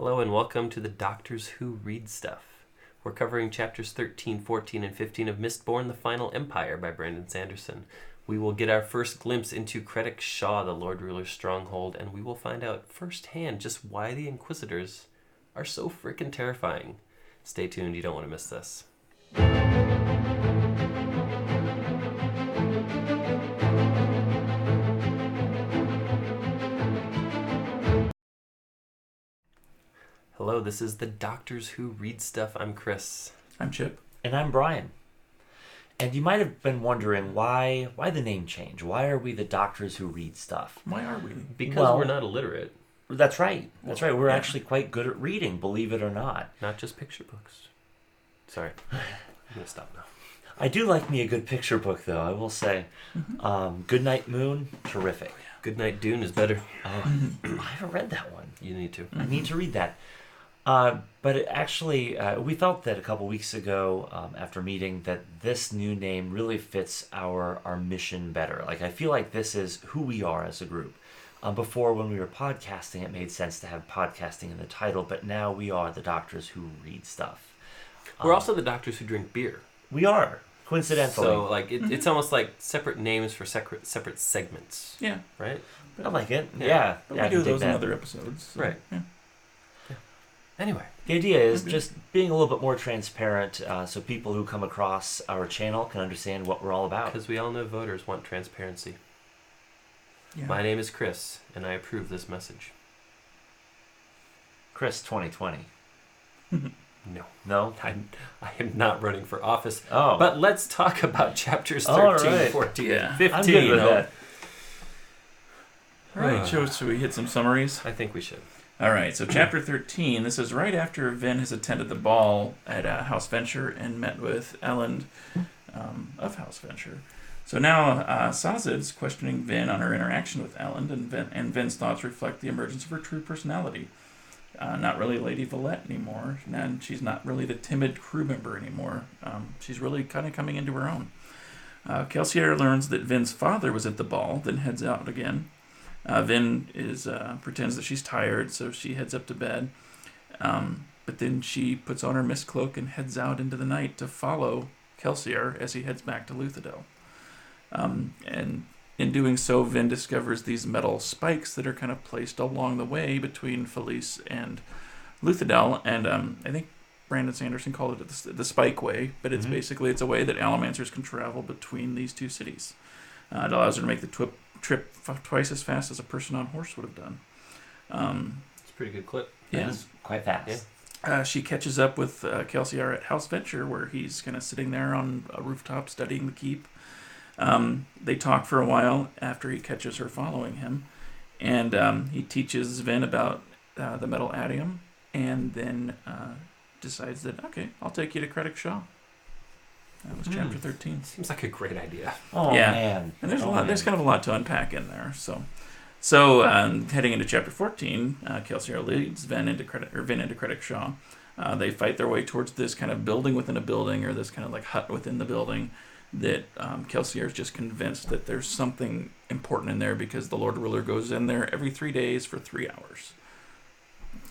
Hello and welcome to the Doctors Who Read Stuff. We're covering chapters 13, 14, and 15 of Mistborn, The Final Empire by Brandon Sanderson. We will get our first glimpse into Kredik Shaw, the Lord Ruler's stronghold, and we will find out firsthand just why the Inquisitors are so freaking terrifying. Stay tuned, you don't want to miss this. Hello, this is the Doctors Who Read Stuff. I'm Chris. I'm Chip. And I'm Brian. And you might have been wondering why the name change? Why are we the Doctors Who Read Stuff? Why are we? Because we're not illiterate. That's right. That's right. We're actually quite good at reading, believe it or not. Not just picture books. Sorry. I'm going to stop now. I do like me a good picture book, though, I will say. Goodnight Moon, terrific. Goodnight Dune is better. I haven't read that one. You need to. I need to read that. But it actually, we felt that a couple weeks ago after meeting that this new name really fits our mission better. Like, I feel like this is who we are as a group. Before, when we were podcasting, it made sense to have podcasting in the title, but now we are the Doctors Who Read Stuff. We're also the Doctors Who drink beer. We are, coincidentally. So, like, it's almost like separate names for separate segments. Yeah. Right? I like it. Yeah. Yeah. But I we can do dig those in that. other episodes. So, Right. Yeah. Anyway. The idea is just being a little bit more transparent so people who come across our channel can understand what we're all about. Because we all know voters want transparency. Yeah. My name is Chris, and I approve this message. Chris 2020. No. No? I am not running for office. Oh. But let's talk about chapters 13, All right. 14, Yeah. and 15. I'm good with that. All right, Joe, should we hit some summaries? I think we should. All right, so chapter 13, this is right after Vin has attended the ball at House Venture and met with Elend of House Venture. So now Sazed's questioning Vin on her interaction with Elend, and Vin's thoughts reflect the emergence of her true personality. Not really Lady Valette anymore, and she's not really the timid crew member anymore. She's really kind of coming into her own. Kelsier learns that Vin's father was at the ball, then heads out again. Vin pretends that she's tired, so she heads up to bed. But then she puts on her mist cloak and heads out into the night to follow Kelsier as he heads back to Luthadel. And in doing so, Vin discovers these metal spikes that are kind of placed along the way between Felice and Luthadel. And I think Brandon Sanderson called it the Spike Way, but it's basically it's a way that Allomancers can travel between these two cities. It allows her to make the trip twice as fast as a person on horse would have done. It's a pretty good clip. It is quite fast. Yeah. She catches up with Kelsier at House Venture, where he's kind of sitting there on a rooftop studying the keep. They talk for a while after he catches her following him, and he teaches Vin about the metal adium, and then decides that, okay, I'll take you to Kredik Shaw. That was chapter 13. Seems like a great idea. Oh, Yeah. man. And there's a lot. Man. There's kind of a lot to unpack in there. So heading into chapter 14, Kelsier leads Vin into Kredik Shaw. They fight their way towards this kind of building within a building, or this kind of like hut within the building. That Kelsier is just convinced that there's something important in there because the Lord Ruler goes in there every 3 days for 3 hours.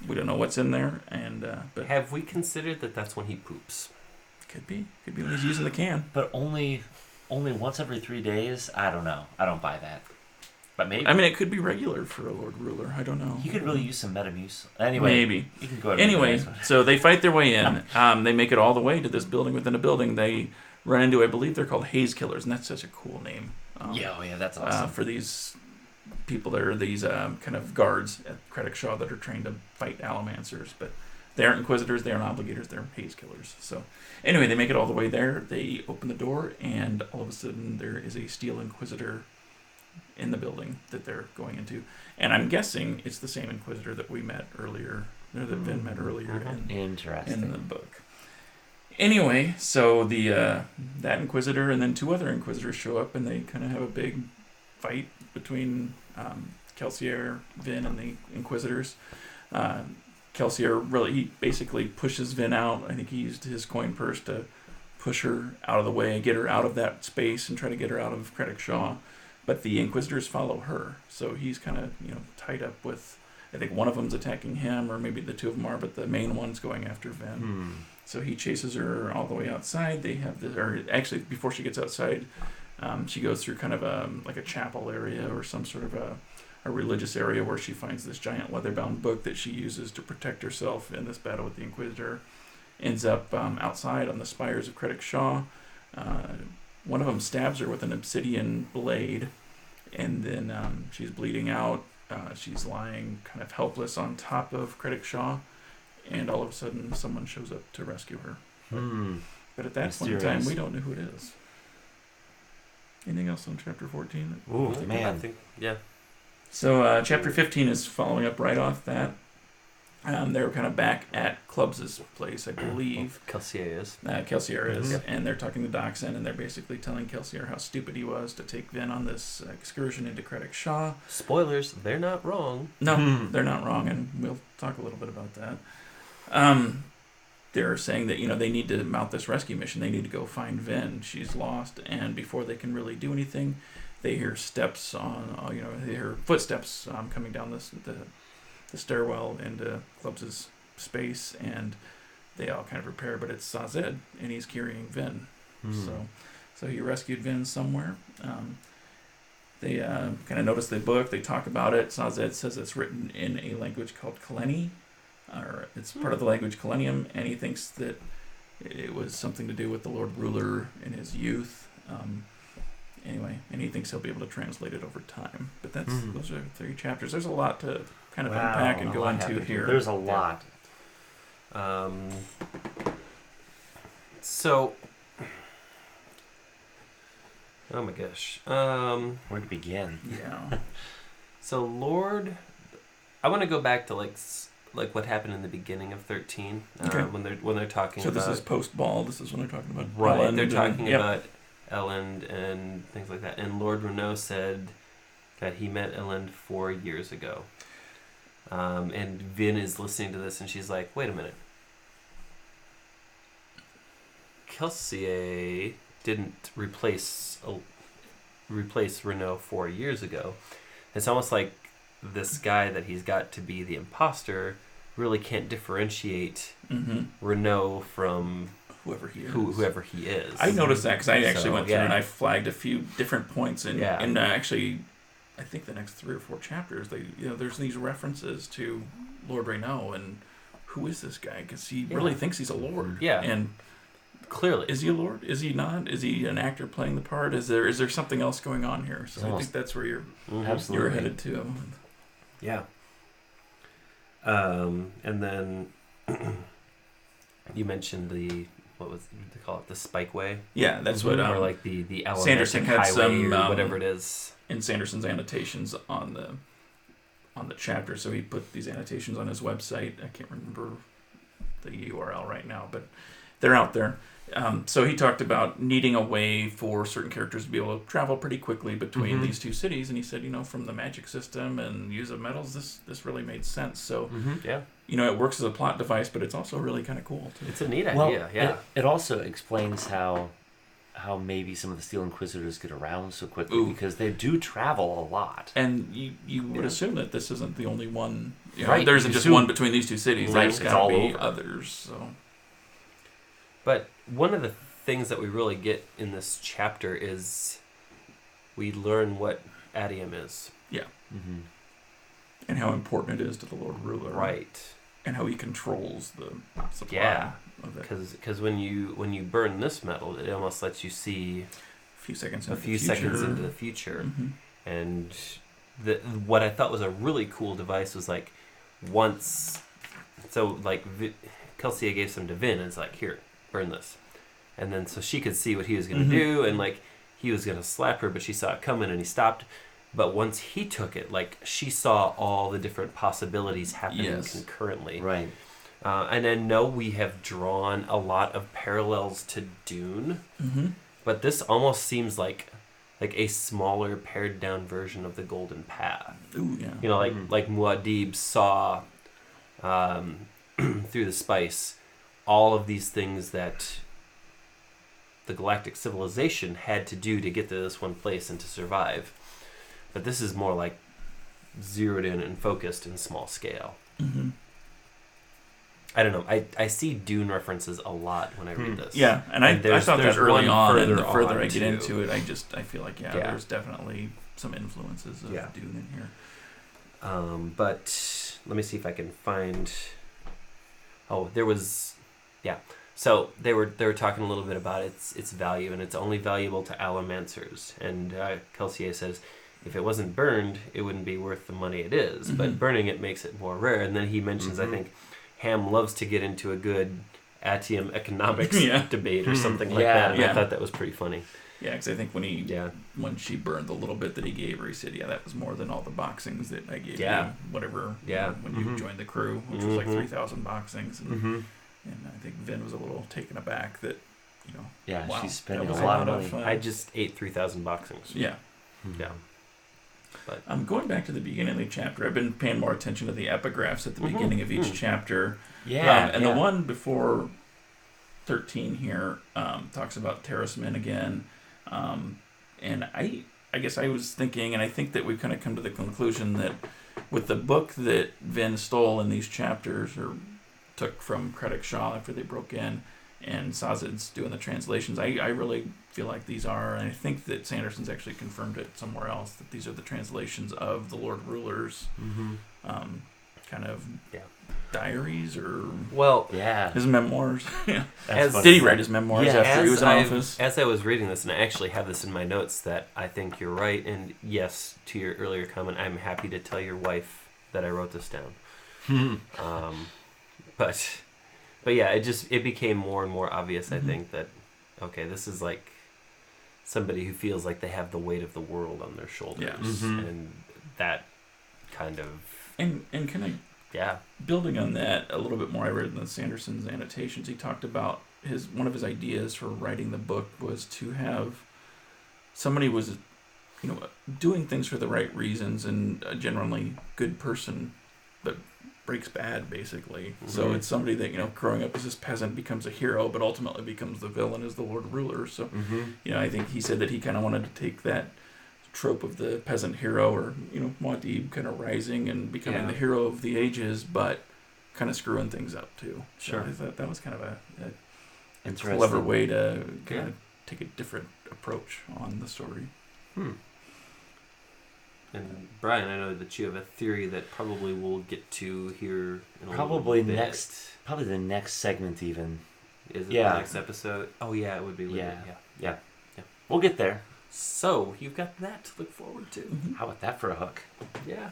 We don't know what's in there, but Have we considered that that's when he poops? could be when he's using the can. But only once every 3 days? I don't know. I don't buy that. But maybe. I mean, it could be regular for a Lord Ruler. I don't know. You could really use some Metamuse. Anyway. Maybe. You can go ahead. Anyway, so they fight their way in. They make it all the way to this building within a building. They run into, I believe they're called Haze Killers, and that's such a cool name. Yeah, that's awesome. For these people that are these kind of guards at Kredik Shaw that are trained to fight Allomancers, but they aren't Inquisitors, they aren't Obligators, they're Haze Killers. So anyway, they make it all the way there. They open the door, and all of a sudden there is a Steel Inquisitor in the building that they're going into. And I'm guessing it's the same Inquisitor that we met earlier, or that Vin met earlier Interesting. in the book. Anyway, so that Inquisitor and then 2 other Inquisitors show up, and they kind of have a big fight between Kelsier, Vin, and the Inquisitors. Kelsier he basically pushes Vin out. I think he used his coin purse to push her out of the way, get her out of that space, and try to get her out of Kredik Shaw. But the Inquisitors follow her, so he's kind of tied up with I think one of them's attacking him, or maybe the two of them are, but the main one's going after Vin. So he chases her all the way outside. They have or actually, before she gets outside, she goes through kind of like a chapel area or some sort of a religious area where she finds this giant leather-bound book that she uses to protect herself in this battle with the Inquisitor. Ends up outside on the spires of Kredik Shaw. One of them stabs her with an obsidian blade, and then she's bleeding out. She's lying kind of helpless on top of Kredik Shaw, and all of a sudden someone shows up to rescue her. But at that point in time, we don't know who it is. Anything else on chapter 14? Ooh, man. I think, yeah. So chapter 15 is following up right off that. They're kind of back at Clubs' place, I believe. Kelsier is. Kelsier is. And they're talking to Dachshund, and they're basically telling Kelsier how stupid he was to take Vin on this excursion into Kredik Shaw. Spoilers, they're not wrong. No, they're not wrong, and we'll talk a little bit about that. They're saying that, they need to mount this rescue mission. They need to go find Vin. She's lost, and before they can really do anything, they hear steps they hear footsteps coming down the stairwell into Clubs' space, and they all kind of prepare, but it's Sazed, and he's carrying Vin. So he rescued Vin somewhere. They kind of notice the book. They talk about it. Sazed says it's written in a language called Kaleni, or it's part of the language Kalenium, and he thinks that it was something to do with the Lord Ruler in his youth. Anyway, and he thinks he'll be able to translate it over time. But those are 3 chapters. There's a lot to kind of unpack and go into here. There's a lot. So, oh my gosh, where to begin? Yeah. So I want to go back to like what happened in the beginning of 13. Okay. When they're talking. So about, this is post ball. This is when they're talking about right. Ellen, They're talking about Ellen and things like that. And Lord Renault said that he met Ellen 4 years ago. And Vin is listening to this, and she's like, "Wait a minute. Kelsier didn't replace Renault 4 years ago." It's almost like this guy that he's got to be the imposter really can't differentiate Renault from whoever he is. Whoever he is. I noticed that because I actually went through and I flagged a few different points, and actually, I think the next 3 or 4 chapters, there's these references to Lord Renault and who is this guy? Because he really thinks he's a lord. Yeah, and clearly, is he a lord? Is he not? Is he an actor playing the part? Is there something else going on here? So I think that's where you're headed to. Yeah. And then you mentioned what was they call it, the Spikeway? Yeah, that's what. Or like the Sanderson had some or whatever it is in Sanderson's annotations on the chapter. So he put these annotations on his website. I can't remember the URL right now, but they're out there. So he talked about needing a way for certain characters to be able to travel pretty quickly between these 2 cities, and he said, from the magic system and use of metals, this really made sense. So, it works as a plot device, but it's also really kind of cool too. It's a neat idea. Yeah. It also explains how maybe some of the Steel Inquisitors get around so quickly because they do travel a lot. And you would assume that this isn't the only one. Right. There isn't just one between these 2 cities. Right. There's got to be others. So. But one of the things that we really get in this chapter is we learn what adium is. Yeah. And how important it is to the Lord Ruler. Right. And how he controls the supply. Yeah. Of it. Because when you burn this metal, it almost lets you see a few seconds into the future. And what I thought was a really cool device was like Kelsier gave some to Vin, and it's like, here, burn this. And then so she could see what he was going to do, and like he was going to slap her, but she saw it coming and he stopped. But once he took it, like she saw all the different possibilities happening concurrently. Right. And I know we have drawn a lot of parallels to Dune, but this almost seems like a smaller, pared down version of the Golden Path. Ooh, yeah. Like Muad'Dib saw through the spice all of these things that the galactic civilization had to do to get to this one place and to survive. But this is more like zeroed in and focused in small scale. Mm-hmm. I don't know. I see Dune references a lot when I read this. Yeah, and I thought that early one on, and the further further on, I get too. into it, I feel like, there's definitely some influences of Dune in here. But let me see if I can find. Oh, there was, So they were talking a little bit about its value, and it's only valuable to allomancers. And Kelsier says, if it wasn't burned, it wouldn't be worth the money it is. Mm-hmm. But burning it makes it more rare. And then he mentions, I think, Ham loves to get into a good Atium economics debate or something like that. And I thought that was pretty funny. Yeah, because I think when she burned the little bit that he gave her, he said, that was more than all the boxings that I gave you, whatever, when you joined the crew, which was like 3,000 boxings. And, and I think Vin was a little taken aback that, wow, she's spending a lot of money. I just ate 3,000 boxings. Yeah. Yeah. But I'm going back to the beginning of the chapter. I've been paying more attention to the epigraphs at the beginning of each chapter. And the one before 13 here talks about terracemen again. And I guess I was thinking, and I think that we've kind of come to the conclusion that with the book that Vin stole in these chapters, or took from Kredik Shaw after they broke in, and Sazed's doing the translations, I really feel like these are, and I think that Sanderson's actually confirmed it somewhere else, that these are the translations of the Lord Rulers kind of diaries, or his memoirs. Did he write his memoirs after he was in office? As I was reading this, and I actually have this in my notes, that I think you're right, and yes, to your earlier comment, I'm happy to tell your wife that I wrote this down. But yeah, it became more and more obvious, I think, that, okay, this is like somebody who feels like they have the weight of the world on their shoulders. And that kind of... And kind of building on that a little bit more, I read in Sanderson's annotations, he talked about one of his ideas for writing the book was to have somebody was, doing things for the right reasons, and a generally good person, but breaks bad, basically. So it's somebody that, growing up as this peasant becomes a hero, but ultimately becomes the villain as the Lord Ruler. So, I think he said that he kind of wanted to take that trope of the peasant hero, or, Muad'Dib kind of rising and becoming the hero of the ages, but kind of screwing things up too. Sure. So I thought that was kind of a clever way to kind of take a different approach on the story. And Brian, I know that you have a theory that probably we'll get to here in a probably little bit. Probably the next segment even. Is it the next episode? Oh yeah, it would be. Yeah. We'll get there. So you've got that to look forward to. How about that for a hook? Yeah.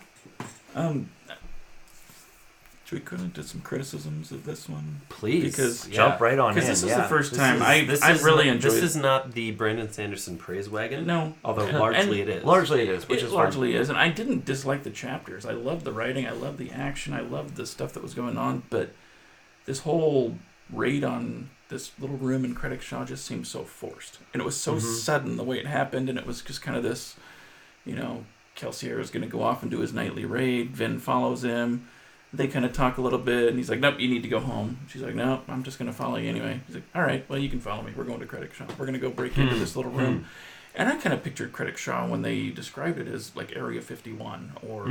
Should we go into some criticisms of this one? Please. Because jump right on in. Because this is the first time I really enjoyed. This is not the Brandon Sanderson praise wagon. No. Although largely it is. Largely it is, which is largely is. And I didn't dislike the chapters. I loved the writing. I loved the action. I loved the stuff that was going on. But this whole raid on this little room in Kredik Shaw just seemed so forced. And it was so sudden the way it happened. And it was just kind of this, Kelsier is going to go off and do his nightly raid. Vin follows him. They kind of talk a little bit, and he's like, nope, you need to go home. She's like, no, I'm just going to follow you anyway. He's like, all right, well, you can follow me. We're going to Kredik Shaw. We're going to go break into this little room. And I kind of pictured Kredik Shaw when they described it as like Area 51 or,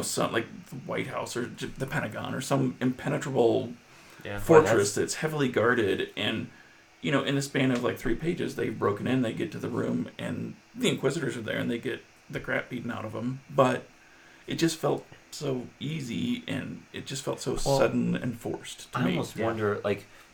some like the White House or the Pentagon or some impenetrable fortress that's heavily guarded. And, in the span of like 3 pages, they've broken in, they get to the room, and the Inquisitors are there, and they get the crap beaten out of them. But it just felt so easy, and it just felt so sudden and forced to me. I almost wonder,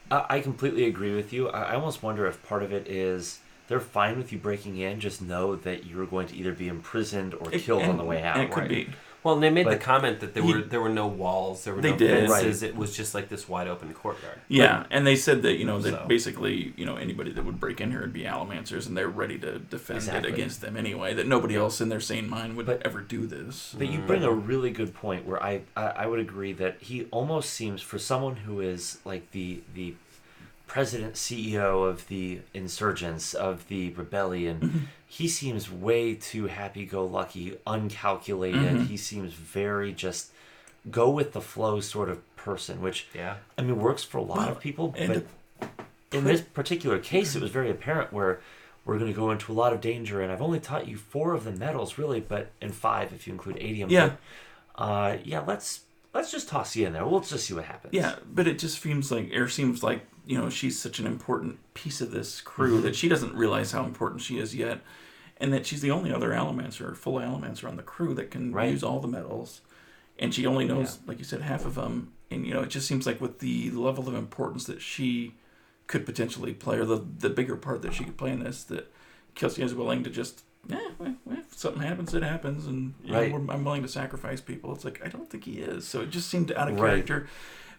I completely agree with you. I almost wonder if part of it is they're fine with you breaking in, just know that you're going to either be imprisoned or killed on the way out. And it could be. Well, and they made the comment that there were no walls, there were no fences. It was just like this wide open courtyard. Yeah, and they said that that basically anybody that would break in here would be allomancers, and they're ready to defend it against them anyway. That nobody else in their sane mind would ever do this. But you bring a really good point where I would agree that he almost seems, for someone who is like the president, CEO of the insurgents, of the rebellion, he seems way too happy-go-lucky, uncalculated. He seems very just go with the flow sort of person, which I mean works for a lot of people. But in this particular case, it was very apparent where we're going to go into a lot of danger, and I've only taught you 4 of the metals, really, and 5 if you include adium. Yeah. But, let's just toss you in there. We'll just see what happens. Yeah, but it just seems like she's such an important piece of this crew that she doesn't realize how important she is yet, and that she's the only other full allomancer on the crew that can use all the metals, and she only knows, like you said, half of them. And it just seems like with the level of importance that she could potentially play, or the bigger part that she could play in this, that Kelsier is willing to just, if something happens, it happens, and I'm willing to sacrifice people. It's like, I don't think he is. So it just seemed out of character.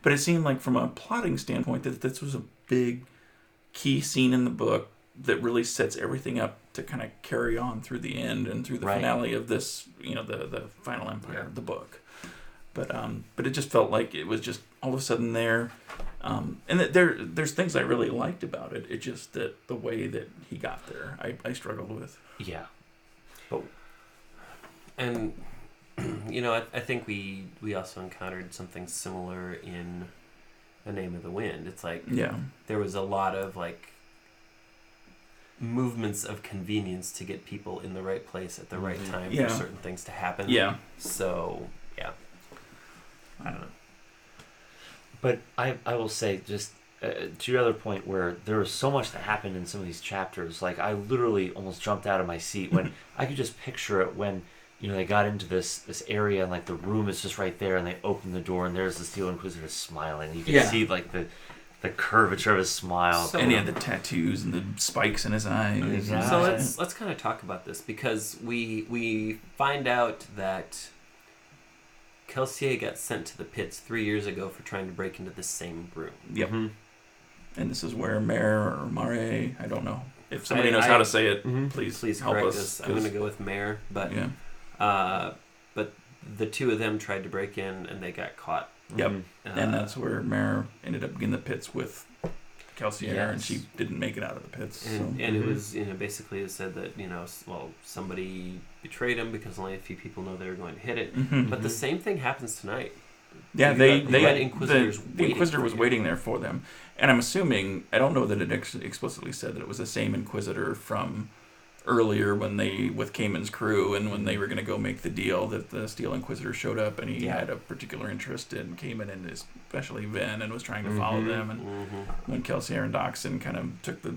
But it seemed like from a plotting standpoint that this was a big key scene in the book that really sets everything up to kind of carry on through the end and through the finale of this, the final empire of the book. But it just felt like it was just all of a sudden there. And that there's things I really liked about it. It's just that the way that he got there, I struggled with. Yeah. And I think we also encountered something similar in A Name of the Wind. It's like there was a lot of like movements of convenience to get people in the right place at the right time for certain things to happen. Yeah. So I don't know. But I will say, just to your other point, where there was so much that happened in some of these chapters, like I literally almost jumped out of my seat when I could just picture it when they got into this area, and like the room is just right there, and they open the door, and there's the Steel Inquisitor smiling. You can see like the curvature of his smile, and he had the tattoos and the spikes in his eyes. Exactly. So let's kind of talk about this, because we find out that Kelsier got sent to the pits 3 years ago for trying to break into the same room. Yep. Mm-hmm. And this is where Mare or Mare, I don't know. If somebody knows how to say it, please help correct us. I'm going to go with Mare, but but the 2 of them tried to break in and they got caught. Yep. And that's where Mare ended up in the pits with Kelsier, and she didn't make it out of the pits. And it was, basically it said that, somebody betrayed him because only a few people know they were going to hit it. But the same thing happens tonight. Yeah, they had Inquisitors the Inquisitor was waiting there for them. And I'm assuming, I don't know that it explicitly said that it was the same Inquisitor from earlier with Cayman's crew, and when they were going to go make the deal, that the Steel Inquisitor showed up, and he had a particular interest in Cayman and especially Vin, and was trying to follow them. And when Kelsier and Doxson kind of took the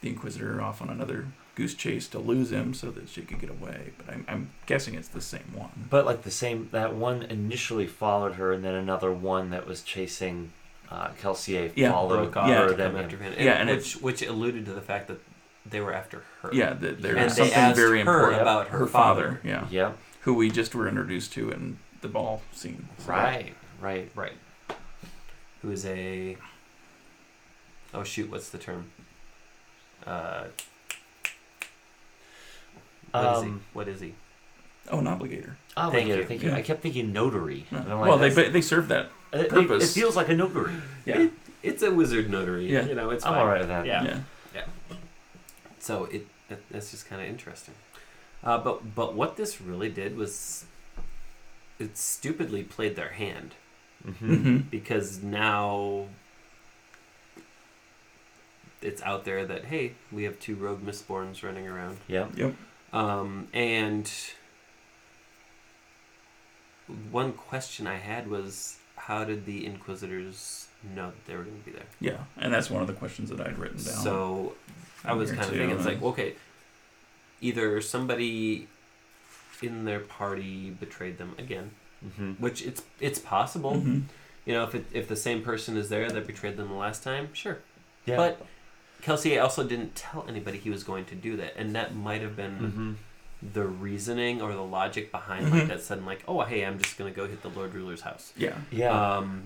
Inquisitor off on another goose chase to lose him so that she could get away. But I'm guessing it's the same one. But like that one initially followed her, and then another one that was chasing Kelsier followed her. Then after Vin, which alluded to the fact that they were after her. Yeah, there's something very important about her father. Yeah. Who we just were introduced to in the ball scene. So right. Who is a... Oh, shoot, what's the term? What is he? Oh, an obligator. Obligator, thank you. I kept thinking notary. Yeah. Well, they serve that purpose. It feels like a notary. Yeah. It's a wizard notary. Yeah. It's I'm fine. all right with that. Yeah. So that's just kind of interesting. But what this really did was it stupidly played their hand. Because now it's out there that, hey, we have 2 rogue Mistborns running around. Yep. And one question I had was, how did the Inquisitors know that they were going to be there? Yeah, and that's one of the questions that I'd written down. So I was kind of thinking, it's like, okay, either somebody in their party betrayed them again, which it's possible. If the same person is there that betrayed them the last time, sure. Yeah. But Kelsier also didn't tell anybody he was going to do that, and that might have been the reasoning or the logic behind like that sudden, like, oh, hey, I'm just going to go hit the Lord Ruler's house. Yeah.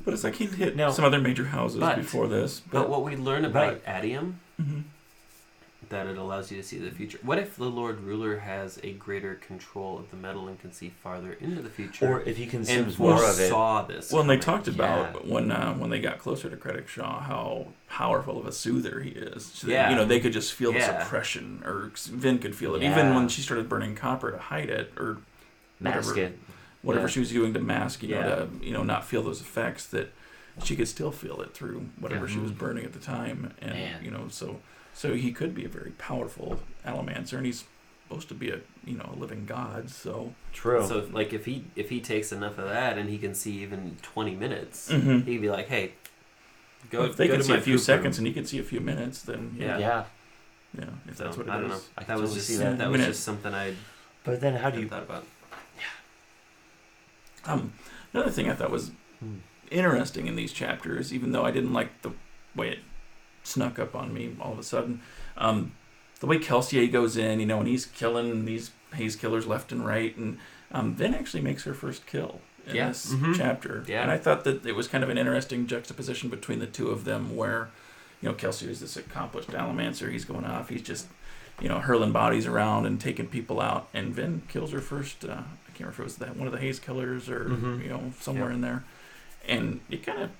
But it's like he'd hit some other major houses before this. But what we learn about Adium, that it allows you to see the future. What if the Lord Ruler has a greater control of the metal and can see farther into the future? Or if he consumes more of it. Saw this. Well, and they talked about when they got closer to Kredik Shaw how powerful of a soother he is. So they could just feel the suppression, or Vin could feel it. Even when she started burning copper to hide it, or mask it. Whatever she was doing to mask, to not feel those effects, that she could still feel it through whatever she was burning at the time. And so So he could be a very powerful Allomancer, and he's supposed to be a living god. So True. So like if he takes enough of that and he can see even 20 minutes, Mhm. he could be like, hey, go. if they go can to see my a few poop seconds room. and he can see a few minutes, then Yeah. Yeah. if So, that's what it is. I don't know. I can That was totally just see that. that was just something I But then how do you... thought about. Another thing I thought was interesting in these chapters, even though I didn't like the way it snuck up on me all of a sudden, the way Kelsier goes in, and he's killing these haze killers left and right, and Vin actually makes her first kill in this chapter. Yeah. And I thought that it was kind of an interesting juxtaposition between the two of them, where Kelsier is this accomplished Allomancer. He's going off. He's just hurling bodies around and taking people out. And Vin kills her first. I can't remember if it was one of the haze killers or somewhere in there. And it kind of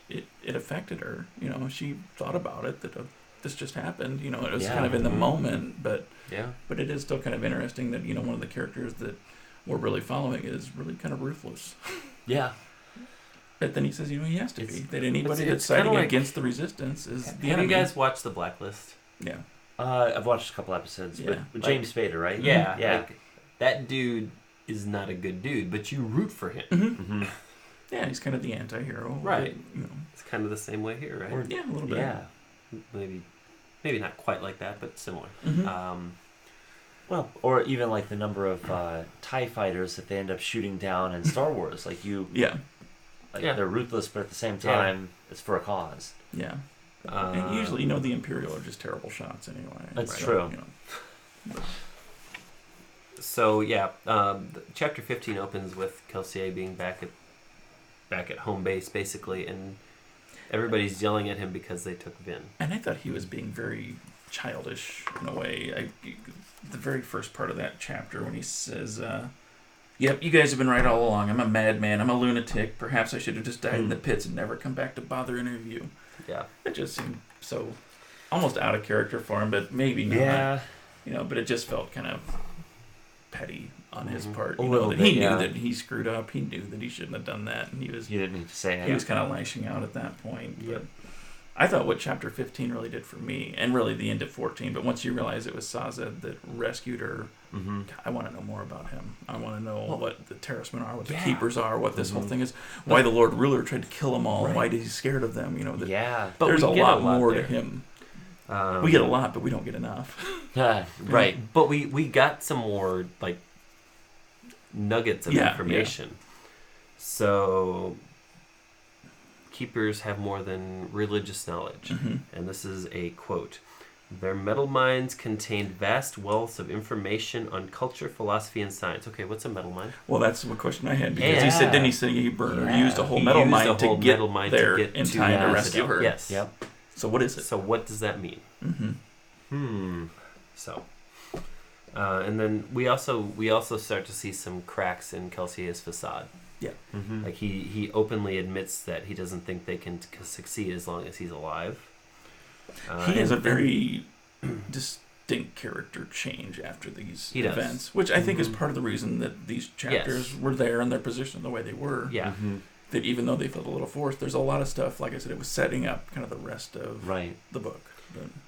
it affected her. She thought about it that this just happened. It was kind of in the moment, but it is still kind of interesting that one of the characters that we're really following is really kind of ruthless. Yeah. But then he says, he has to be. That anybody it's that's fighting like, against the resistance is the Have enemy. you guys watched The Blacklist? Yeah. I've watched a couple episodes, Yeah. but James Spader, right? Yeah. Yeah. Like, that dude is not a good dude, but you root for him. Mm-hmm. Yeah, he's kind of the anti-hero. Right. But, It's kind of the same way here, right? yeah, a little bit. Yeah. Maybe not quite like that, but similar. Mhm. Well, or even like the number of TIE fighters that they end up shooting down in Star Wars. Like Yeah. they're ruthless, but at the same time, it's for a cause. Yeah. And usually, the Imperial are just terrible shots anyway. That's So, true. So yeah, chapter 15 opens with Kelsier being back at home base basically, and everybody's yelling at him because they took Vin. And I thought he was being very childish in a way. The very first part of that chapter when he says, "Yep, you guys have been right all along. I'm a madman. I'm a lunatic. Perhaps I should have just died in the pits and never come back to bother any of you." Yeah. It just seemed so almost out of character for him, but maybe not. Yeah. But it just felt kind of petty on his part. A little that bit, he knew yeah. that he screwed up. He knew that he shouldn't have done that, and he was You didn't need to say he it. was kind of lashing out at that point. Yep. But I thought what chapter 15 really did for me, and really the end of 14, but once you realize it was Sazed that rescued her, Mm-hmm. I want to know more about him. I want to know what the Terracemen are, what the Yeah. Keepers are, what this whole thing is, why the Lord Ruler tried to kill them all, why is he scared of them? Yeah. But There's we a get lot more there. to him. Um, We get a lot, but we don't get enough. Right. But we got some more like nuggets of information. So keepers have more than religious knowledge. And this is a quote. Their metal minds contained vast wealths of information on culture, philosophy, and science. Okay, what's a metal mine? Well, that's what question I had, because he Yeah. said, didn't he say he used a whole He metal used mine a whole to get metal mine there to get in to time to the rescue her? Yes. Yep. So what is it? So what does that mean? So, and then we also start to see some cracks in Kelsier's facade. Yeah. Mm-hmm. Like he openly admits that he doesn't think they can succeed as long as he's alive. He has a and- very distinct character change after these He does. events, which I think is part of the reason that these chapters were there and their position the way they were. Yeah. Mm-hmm. That even though they felt a little forced, there's a lot of stuff, like I said, it was setting up kind of the rest of the book.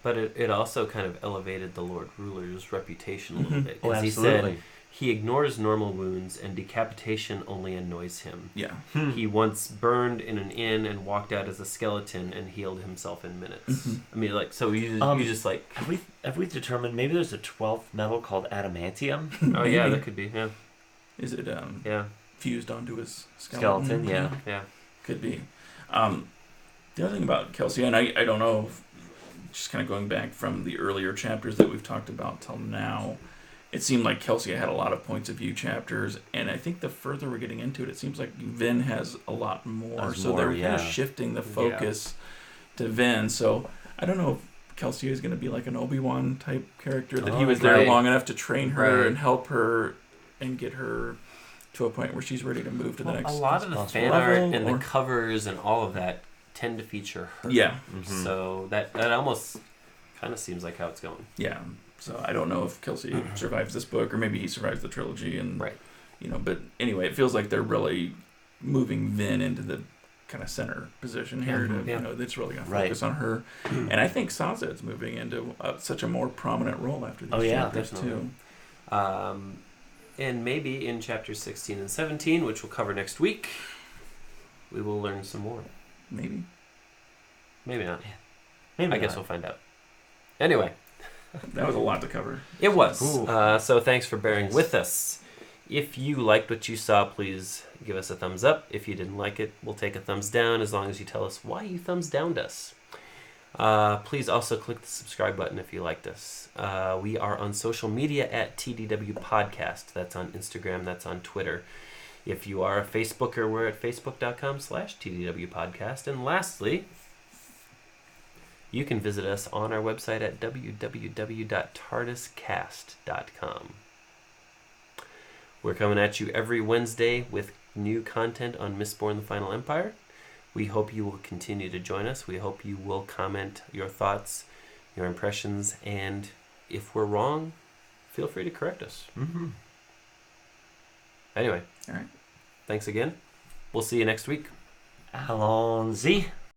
But it also kind of elevated the Lord Ruler's reputation a little bit. Oh, Because he absolutely. said he ignores normal wounds and decapitation only annoys him. Yeah. He once burned in an inn and walked out as a skeleton and healed himself in minutes. I mean, like, so you just like... Have we determined maybe there's a 12th metal called adamantium? Oh, yeah, Maybe. that could be, yeah. Is it Yeah, fused onto his skeleton? yeah. Could be. The other thing about Kelsier, and I don't know, just kind of going back from the earlier chapters that we've talked about till now, it seemed like Kelsier had a lot of points of view chapters, and I think the further we're getting into it, it seems like Vin has a lot more. So they're kind of shifting the focus to Vin. So I don't know if Kelsier is going to be like an Obi-Wan type character, that he was there long enough to train her and help her and get her to a point where she's ready to move to the next A lot of the fan art and the covers and all of that tend to feature her. Yeah. Mm-hmm. So that almost kind of seems like how it's going. Yeah. So I don't know if Kelsier survives this book, or maybe he survives the trilogy, and Right. But anyway, it feels like they're really moving Vin into the kind of center position here. That's really going to focus on her. And I think Sazed's moving into such a more prominent role after these chapters too. And maybe in chapters 16 and 17, which we'll cover next week, we will learn some more. Maybe not. Maybe I guess we'll find out. Anyway. That was a lot to cover. It was. So thanks for bearing with us. If you liked what you saw, please give us a thumbs up. If you didn't like it, we'll take a thumbs down as long as you tell us why you thumbs downed us. Please also click the subscribe button if you liked us. We are on social media at TDW Podcast. That's on Instagram. That's on Twitter. If you are a Facebooker, we're at facebook.com/TDW Podcast. And lastly, you can visit us on our website at www.tardiscast.com. We're coming at you every Wednesday with new content on Mistborn the Final Empire. We hope you will continue to join us. We hope you will comment your thoughts, your impressions, and if we're wrong, feel free to correct us. Anyway, all right. Thanks again. We'll see you next week. Allons-y.